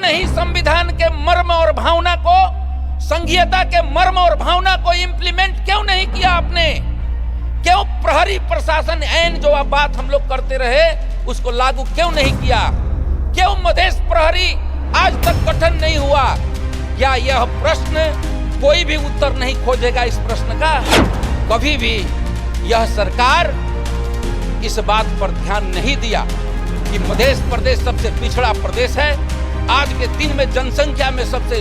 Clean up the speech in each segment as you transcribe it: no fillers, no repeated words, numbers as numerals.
नहीं संविधान के मर्म और भावना को, संघीयता के मर्म और भावना को इंप्लीमेंट क्यों नहीं किया आपने? क्यों प्रहरी प्रशासन ऐन जो बात हम लोग करते रहे उसको लागू क्यों नहीं किया? क्यों मधेश प्रहरी आज तक गठन नहीं हुआ? क्या यह प्रश्न कोई भी उत्तर नहीं खोजेगा इस प्रश्न का? कभी भी यह सरकार इस बात पर ध्यान नहीं दिया कि मध्य प्रदेश सबसे पिछड़ा प्रदेश है, आज के दिन में जनसंख्या में सबसे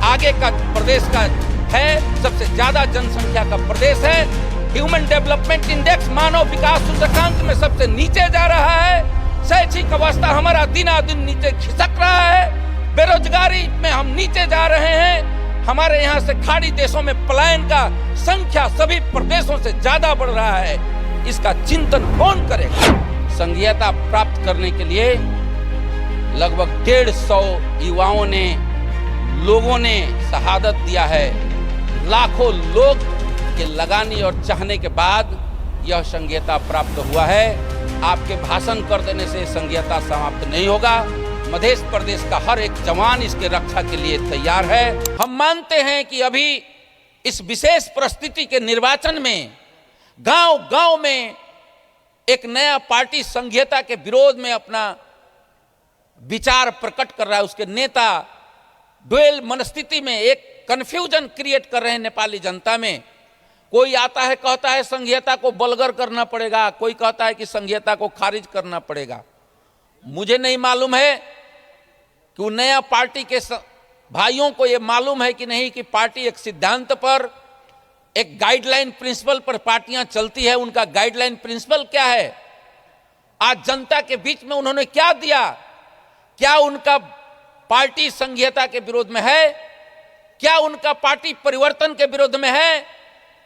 आगे का प्रदेश का है, सबसे ज्यादा जनसंख्या का प्रदेश है, ह्यूमन डेवलपमेंट इंडेक्स मानव विकास सूचकांक में सबसे नीचे जा रहा है, शैक्षिक अवस्था हमारा दिनादिन नीचे खिसक रहा है, बेरोजगारी में हम नीचे जा रहे हैं, हमारे यहाँ से खाड़ी देशों में पलायन का संख्या सभी प्रदेशों से ज्यादा बढ़ रहा है। इसका चिंतन कौन करेगा? संघीयता प्राप्त करने के लिए लगभग 150 युवाओं ने, लोगों ने शहादत दिया है। लाखों लोग के लगानी और चाहने के बाद यह संघीयता प्राप्त हुआ है। आपके भाषण कर देने से संघीयता समाप्त नहीं होगा। मध्य प्रदेश का हर एक जवान इसके रक्षा के लिए तैयार है। हम मानते हैं कि अभी इस विशेष परिस्थिति के निर्वाचन में गांव-गांव में एक नया पार्टी संघीयता के विरोध में अपना विचार प्रकट कर रहा है। उसके नेता ड्वेल मनस्थिति में एक कंफ्यूजन क्रिएट कर रहे हैं नेपाली जनता में। कोई आता है कहता है संघीयता को बलगर करना पड़ेगा, कोई कहता है कि संघीयता को खारिज करना पड़ेगा। मुझे नहीं मालूम है कि वो नया पार्टी के भाइयों को ये मालूम है कि नहीं कि पार्टी एक सिद्धांत पर, एक गाइडलाइन प्रिंसिपल पर पार्टियां चलती है। उनका गाइडलाइन प्रिंसिपल क्या है? आज जनता के बीच में उन्होंने क्या दिया? क्या उनका पार्टी संघीयता के विरोध में है? क्या उनका पार्टी परिवर्तन के विरोध में है?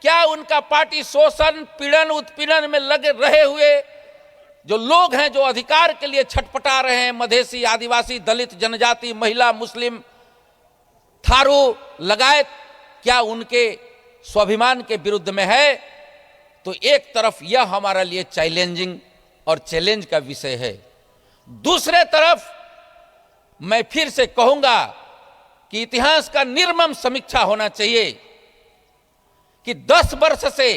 क्या उनका पार्टी शोषण, पीड़न, उत्पीड़न में लगे रहे हुए जो लोग हैं, जो अधिकार के लिए छटपटा रहे हैं, मधेसी, आदिवासी, दलित, जनजाति, महिला, मुस्लिम, थारू लगायत, क्या उनके स्वाभिमान के विरुद्ध में है? तो एक तरफ यह हमारा लिए चैलेंजिंग और चैलेंज का विषय है। दूसरे तरफ मैं फिर से कहूंगा कि इतिहास का निर्मम समीक्षा होना चाहिए कि 10 वर्ष से,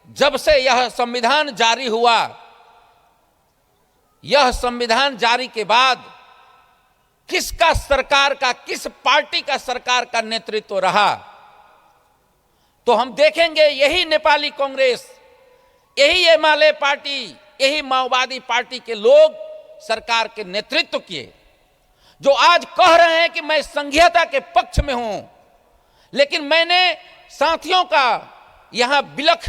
जब से यह संविधान जारी हुआ, यह संविधान जारी के बाद किसका सरकार का, किस पार्टी का सरकार का नेतृत्व रहा, तो हम देखेंगे यही नेपाली कांग्रेस, यही एमाले पार्टी, यही माओवादी पार्टी के लोग सरकार के नेतृत्व किए, जो आज कह रहे हैं कि मैं संघीयता के पक्ष में हूं। लेकिन मैंने साथियों का यहां विलख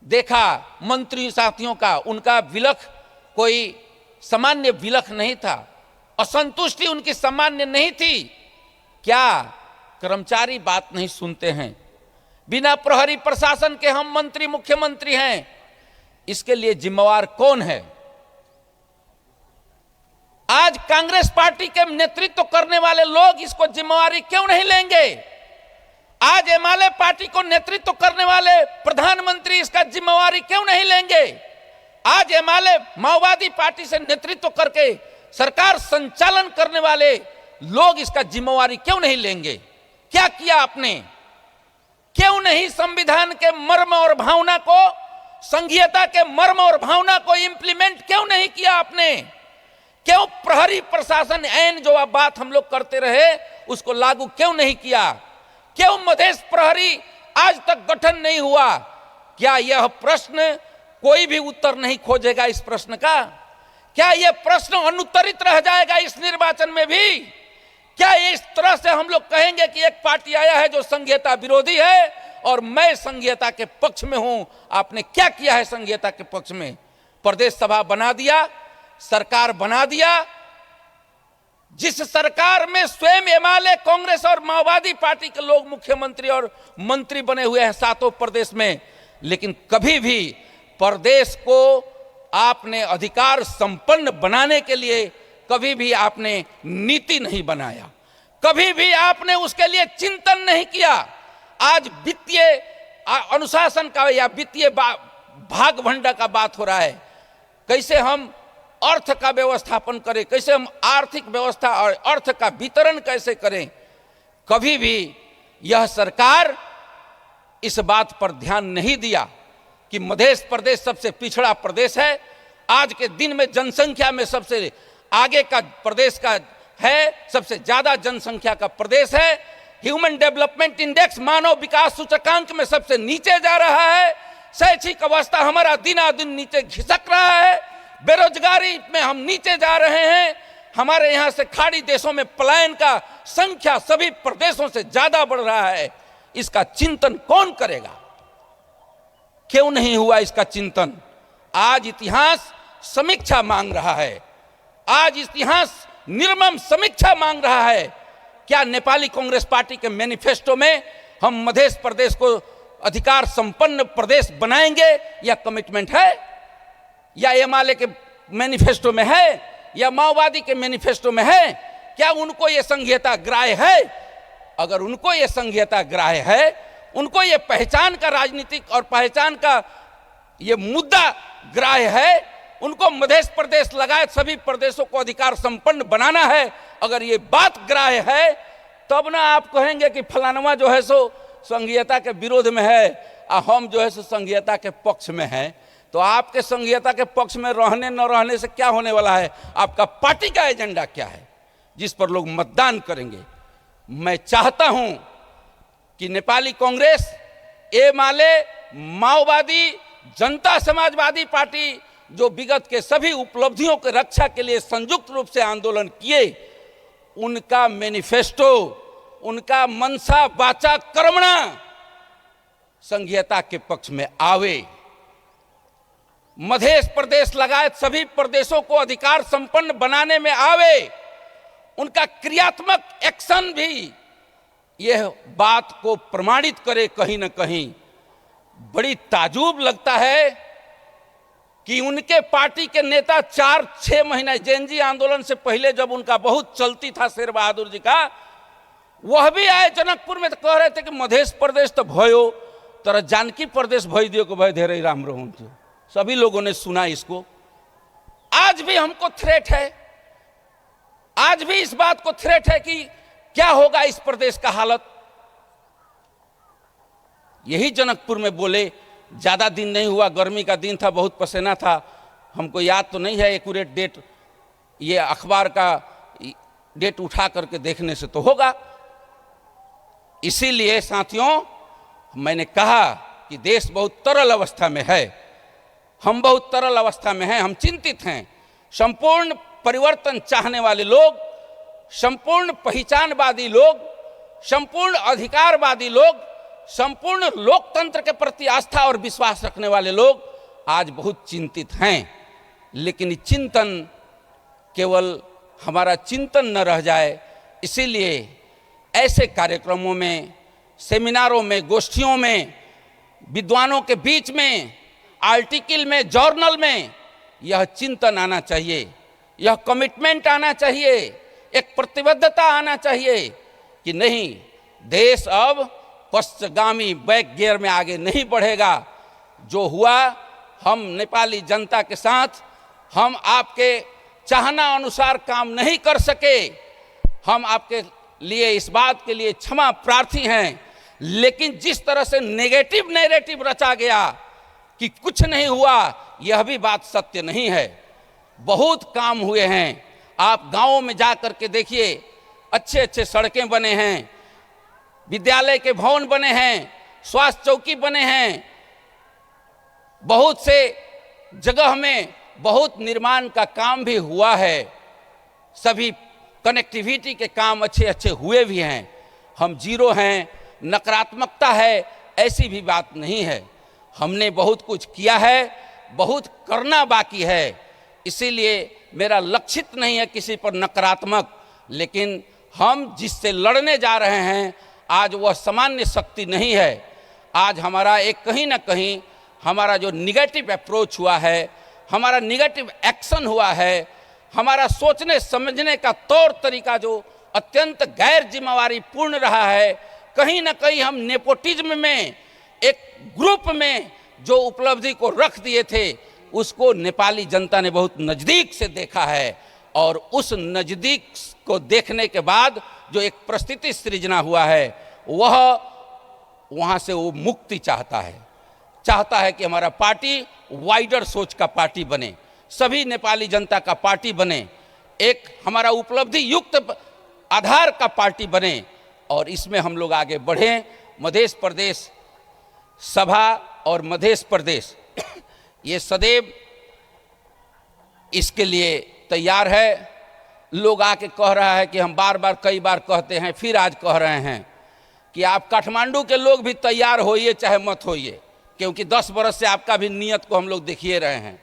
देखा, मंत्री साथियों का, उनका विलख कोई सामान्य विलख नहीं था, असंतुष्टि उनकी सामान्य नहीं थी। क्या कर्मचारी बात नहीं सुनते हैं? बिना प्रहरी प्रशासन के हम मंत्री मुख्यमंत्री हैं, इसके लिए जिम्मेवार कौन है? आज कांग्रेस पार्टी के नेतृत्व करने वाले लोग इसको जिम्मेवारी क्यों नहीं लेंगे? आज एमाले पार्टी को नेतृत्व करने वाले प्रधानमंत्री इसका जिम्मेवारी क्यों नहीं लेंगे? आज एमाले माओवादी पार्टी से नेतृत्व करके सरकार संचालन करने वाले लोग इसका जिम्मेवारी क्यों नहीं लेंगे? क्या किया आपने? क्यों नहीं संविधान के मर्म और भावना को, संघीयता के मर्म और भावना को इंप्लीमेंट क्यों नहीं किया आपने? क्यों प्रहरी प्रशासन ऐन जो बात हम लोग करते रहे उसको लागू क्यों नहीं किया? क्यों मधेश प्रहरी आज तक गठन नहीं हुआ? क्या यह प्रश्न कोई भी उत्तर नहीं खोजेगा इस प्रश्न का? क्या यह प्रश्न अनुत्तरित रह जाएगा इस निर्वाचन में भी? क्या इस तरह से हम लोग कहेंगे कि एक पार्टी आया है जो संघीयता विरोधी है और मैं संघीयता के पक्ष में हूं? आपने क्या किया है संघीयता के पक्ष में? प्रदेश सभा बना दिया, सरकार बना दिया, जिस सरकार में स्वयं एमाले, कांग्रेस और माओवादी पार्टी के लोग मुख्यमंत्री और मंत्री बने हुए हैं 7 प्रदेश में। लेकिन कभी भी प्रदेश को आपने अधिकार संपन्न बनाने के लिए कभी भी आपने नीति नहीं बनाया, कभी भी आपने उसके लिए चिंतन नहीं किया। आज वित्तीय अनुशासन का या वित्तीय भाग भंडा का बात हो रहा है। कैसे हम अर्थ का व्यवस्थापन करें, कैसे हम आर्थिक व्यवस्था और अर्थ का वितरण कैसे करें। कभी भी यह सरकार इस बात पर ध्यान नहीं दिया कि मध्य प्रदेश सबसे पिछड़ा प्रदेश है, आज के दिन में जनसंख्या में सबसे आगे का प्रदेश का है, सबसे ज्यादा जनसंख्या का प्रदेश है, ह्यूमन डेवलपमेंट इंडेक्स मानव विकास सूचकांक में सबसे नीचे जा रहा है, शैक्षिक अवस्था हमारा दिनादिन नीचे खिसक रहा है, बेरोजगारी में हम नीचे जा रहे हैं, हमारे यहां से खाड़ी देशों में पलायन का संख्या सभी प्रदेशों से ज्यादा बढ़ रहा है। इसका चिंतन कौन करेगा? क्यों नहीं हुआ इसका चिंतन? आज इतिहास समीक्षा मांग रहा है, आज इतिहास निर्मम समीक्षा मांग रहा है। क्या नेपाली कांग्रेस पार्टी के मैनिफेस्टो में हम मध्य प्रदेश को अधिकार संपन्न प्रदेश बनाएंगे, यह कमिटमेंट है? या एमाले के मैनिफेस्टो में है, या माओवादी के मैनिफेस्टो में है? क्या उनको यह संघीयता ग्राह्य है? अगर उनको यह संघीयता ग्राह्य है, उनको यह पहचान का राजनीतिक और पहचान का यह मुद्दा ग्राह्य है, उनको मध्य प्रदेश लगाए सभी प्रदेशों को अधिकार संपन्न बनाना है, अगर ये बात ग्राह्य है, तब ना आप कहेंगे कि फलानवा जो है सो संघीयता के विरोध में है और हम जो है सो संघीयता के पक्ष में हैं। तो आपके संघीयता के पक्ष में रहने न रहने से क्या होने वाला है? आपका पार्टी का एजेंडा क्या है जिस पर लोग मतदान करेंगे? मैं चाहता हूं कि नेपाली कांग्रेस, एमाले, माओवादी, जनता समाजवादी पार्टी जो विगत के सभी उपलब्धियों की रक्षा के लिए संयुक्त रूप से आंदोलन किए, उनका मैनिफेस्टो, उनका मनसा वाचा कर्मणा संघीयता के पक्ष में आवे। मध्य प्रदेश लगाए सभी प्रदेशों को अधिकार संपन्न बनाने में आवे, उनका क्रियात्मक एक्शन भी यह बात को प्रमाणित करे। कहीं न कहीं बड़ी ताजुब लगता है कि उनके पार्टी के नेता 4-6 महीने जेएनजी आंदोलन से पहले जब उनका बहुत चलती था शेर बहादुर जी का, वह भी आए जनकपुर में तो कह रहे थे कि मध्य प्रदेश तो भयो तर जानकी प्रदेश भय दियो को भय धेरे राम रहूं। सभी लोगों ने सुना इसको। आज भी हमको थ्रेट है, आज भी इस बात को थ्रेट है कि क्या होगा इस प्रदेश का हालत। यही जनकपुर में बोले, ज्यादा दिन नहीं हुआ, गर्मी का दिन था, बहुत पसीना था, हमको याद तो नहीं है एक्यूरेट डेट, ये अखबार का डेट उठा करके देखने से तो होगा। इसीलिए साथियों, मैंने कहा कि देश बहुत तरल अवस्था में है, हम बहुत तरल अवस्था में हैं, हम चिंतित हैं। संपूर्ण परिवर्तन चाहने वाले लोग, संपूर्ण पहचानवादी लोग, संपूर्ण अधिकारवादी लोग, संपूर्ण लोकतंत्र के प्रति आस्था और विश्वास रखने वाले लोग आज बहुत चिंतित हैं। लेकिन चिंतन केवल हमारा चिंतन न रह जाए, इसीलिए ऐसे कार्यक्रमों में, सेमिनारों में, गोष्ठियों में, विद्वानों के बीच में, आर्टिकल में, जर्नल में यह चिंतन आना चाहिए, यह कमिटमेंट आना चाहिए, एक प्रतिबद्धता आना चाहिए कि नहीं, देश अब पश्चिमगामी बैक गियर में आगे नहीं बढ़ेगा। जो हुआ, हम नेपाली जनता के साथ हम आपके चाहना अनुसार काम नहीं कर सके, हम आपके लिए इस बात के लिए क्षमा प्रार्थी हैं। लेकिन जिस तरह से नेगेटिव नैरेटिव रचा गया कि कुछ नहीं हुआ, यह भी बात सत्य नहीं है। बहुत काम हुए हैं। आप गांवों में जा कर के देखिए, अच्छे अच्छे सड़कें बने हैं, विद्यालय के भवन बने हैं, स्वास्थ्य चौकी बने हैं, बहुत से जगह में बहुत निर्माण का काम भी हुआ है, सभी कनेक्टिविटी के काम अच्छे अच्छे हुए भी हैं। हम जीरो हैं, नकारात्मकता है, ऐसी भी बात नहीं है। हमने बहुत कुछ किया है, बहुत करना बाकी है। इसीलिए मेरा लक्षित नहीं है किसी पर नकारात्मक, लेकिन हम जिससे लड़ने जा रहे हैं आज वह सामान्य शक्ति नहीं है। आज हमारा एक कहीं ना कहीं हमारा जो निगेटिव अप्रोच हुआ है, हमारा निगेटिव एक्शन हुआ है, हमारा सोचने समझने का तौर तरीका जो अत्यंत गैर जिम्मेवारी पूर्ण रहा है, कहीं ना कहीं हम नेपोटिज्म में, एक ग्रुप में जो उपलब्धि को रख दिए थे, उसको नेपाली जनता ने बहुत नज़दीक से देखा है और उस नज़दीक को देखने के बाद जो एक परिस्थिति सृजना हुआ है वह वहाँ से वो मुक्ति चाहता है कि हमारा पार्टी वाइडर सोच का पार्टी बने, सभी नेपाली जनता का पार्टी बने, एक हमारा उपलब्धि युक्त आधार का पार्टी बने और इसमें हम लोग आगे बढ़ें। मध्य प्रदेश सभा और मध्य प्रदेश ये सदैव इसके लिए तैयार है। लोग आके कह रहा है कि हम बार बार कई बार कहते हैं, फिर आज कह रहे हैं कि आप काठमांडू के लोग भी तैयार होइए चाहे मत होइए, क्योंकि 10 बरस से आपका भी नियत को हम लोग देखिए रहे हैं।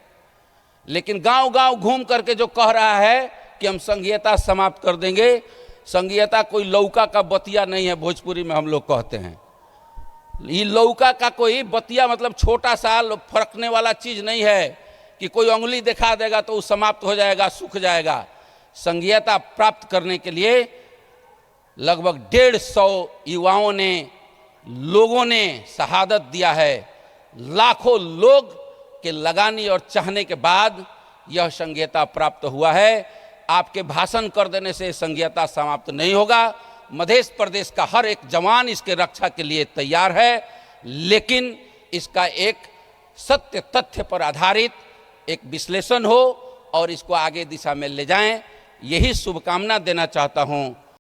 लेकिन गांव गांव घूम करके जो कह रहा है कि हम संघीयता समाप्त कर देंगे, संघीयता कोई लौका का बतिया नहीं है, भोजपुरी में हम लोग कहते हैं। ये लौका का कोई बतिया मतलब छोटा सा फरकने वाला चीज नहीं है कि कोई उंगली दिखा देगा तो वो समाप्त हो जाएगा, सूख जाएगा। संघीयता प्राप्त करने के लिए लगभग 150 युवाओं ने, लोगों ने शहादत दिया है। लाखों लोग के लगानी और चाहने के बाद यह संघीयता प्राप्त हुआ है। आपके भाषण कर देने से संघीयता समाप्त नहीं होगा। मध्य प्रदेश का हर एक जवान इसके रक्षा के लिए तैयार है, लेकिन इसका एक सत्य तथ्य पर आधारित एक विश्लेषण हो और इसको आगे दिशा में ले जाएं। यही शुभकामना देना चाहता हूं।